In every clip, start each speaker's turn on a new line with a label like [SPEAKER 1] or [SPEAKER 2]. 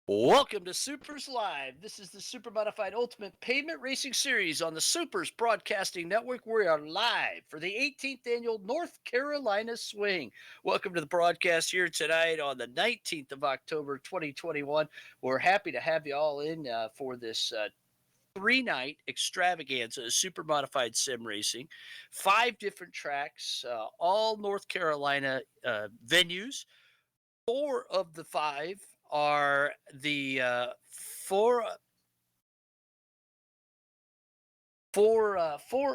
[SPEAKER 1] Welcome to Supers Live. This is the Supermodified Ultimate Pavement Racing Series on the Supers Broadcasting Network. We are live for the 18th annual North Carolina Swing. Welcome to the broadcast here tonight on the 19th of October, 2021. We're happy to have you all in for this three-night extravaganza of super modified sim racing. Five different tracks, all North Carolina venues. Four of the five are the four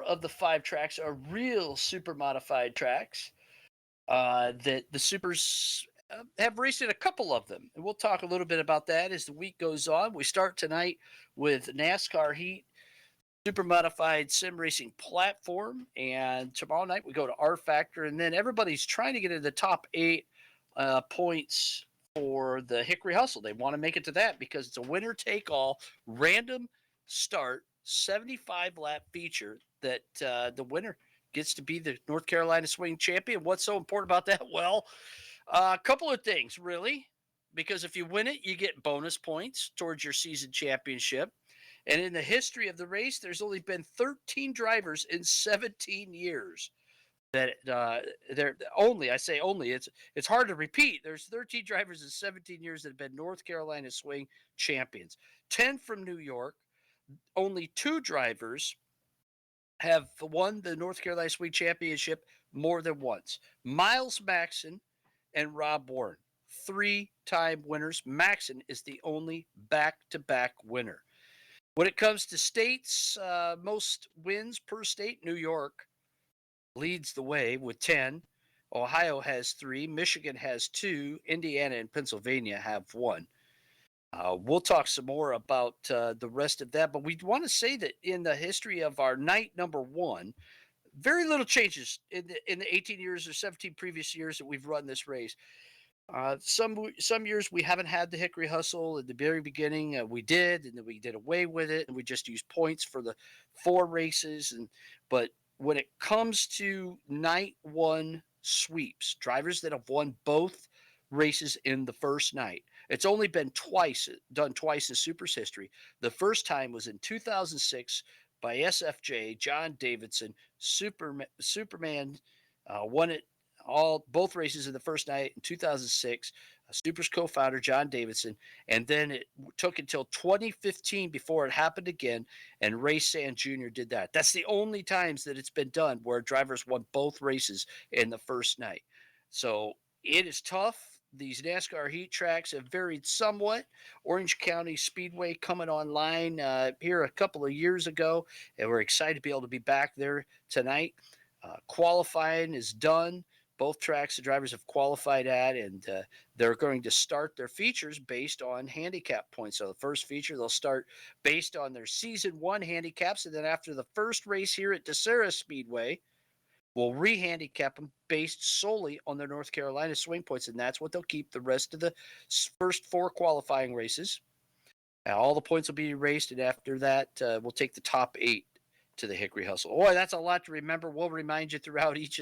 [SPEAKER 1] of the five tracks are real super modified tracks that the supers have raced in a couple of them, and we'll talk a little bit about that as the week goes on. We start tonight with NASCAR Heat super modified sim racing platform, and tomorrow night we go to R Factor, and then everybody's trying to get into the top eight points for the Hickory Hustle. They want to make it to that because it's a winner take all random start 75 lap feature that the winner gets to be the North Carolina Swing champion. What's so important about that? Well, a couple of things, really, because if you win it, you get bonus points towards your season championship. And in the history of the race, there's only been 13 drivers in 17 years that they're only, I say only, it's hard to repeat. There's 13 drivers in 17 years that have been North Carolina Swing champions. 10 from New York. Only two drivers have won the North Carolina Swing championship more than once. Miles Maxon and Rob Warren, three-time winners. Maxon is the only back-to-back winner. When it comes to states, most wins per state, New York leads the way with 10. Ohio has 3. Michigan has 2. Indiana and Pennsylvania have 1. We'll talk some more about the rest of that, but we want to say that in the history of our night number one, very little changes in the 18 years or 17 previous years that we've run this race. Some years we haven't had the Hickory Hustle. At the very beginning, we did, and then we did away with it, and we just used points for the 4 races. But when it comes to night one sweeps, drivers that have won both races in the first night, it's only been done twice in Super's history. The first time was in 2006 by SFJ John Davidson. Superman won it both races in the first night in 2006. Super's co-founder John Davidson, and then it took until 2015 before it happened again, and Ray Sand Jr. did that. That's the only times that it's been done where drivers won both races in the first night. So it is tough. These NASCAR Heat tracks have varied somewhat. Orange County Speedway coming online here a couple of years ago, and we're excited to be able to be back there tonight. Qualifying is done. Both tracks the drivers have qualified at, and they're going to start their features based on handicap points. So the first feature, they'll start based on their season one handicaps, and then after the first race here at DeSera Speedway, we'll re-handicap them based solely on their North Carolina swing points, and that's what they'll keep the rest of the first 4 qualifying races. Now, all the points will be erased, and after that, we'll take the top 8 to the Hickory Hustle. Boy, that's a lot to remember. We'll remind you throughout each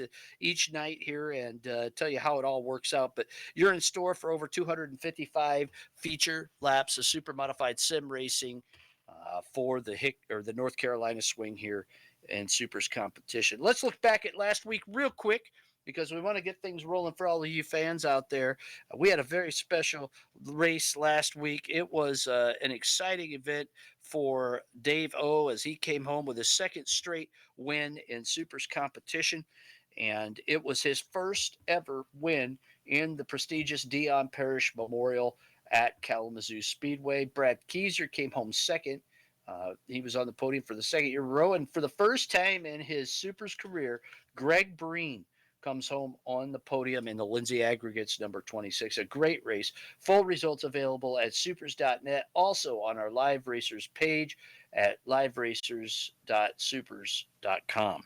[SPEAKER 1] night here and tell you how it all works out. But you're in store for over 255 feature laps of super modified sim racing for the North Carolina Swing here in Supers competition. Let's look back at last week real quick, because we want to get things rolling for all of you fans out there. We had a very special race last week. It was an exciting event for Dave O as he came home with his second straight win in Supers competition. And it was his first ever win in the prestigious Dion Parrish Memorial at Kalamazoo Speedway. Brad Keiser came home second. He was on the podium for the second year in a row. And for the first time in his Supers career, Greg Breen comes home on the podium in the Lindsay Aggregates number 26. A great race. Full results available at supers.net. Also on our Live Racers page at liveracers.supers.com.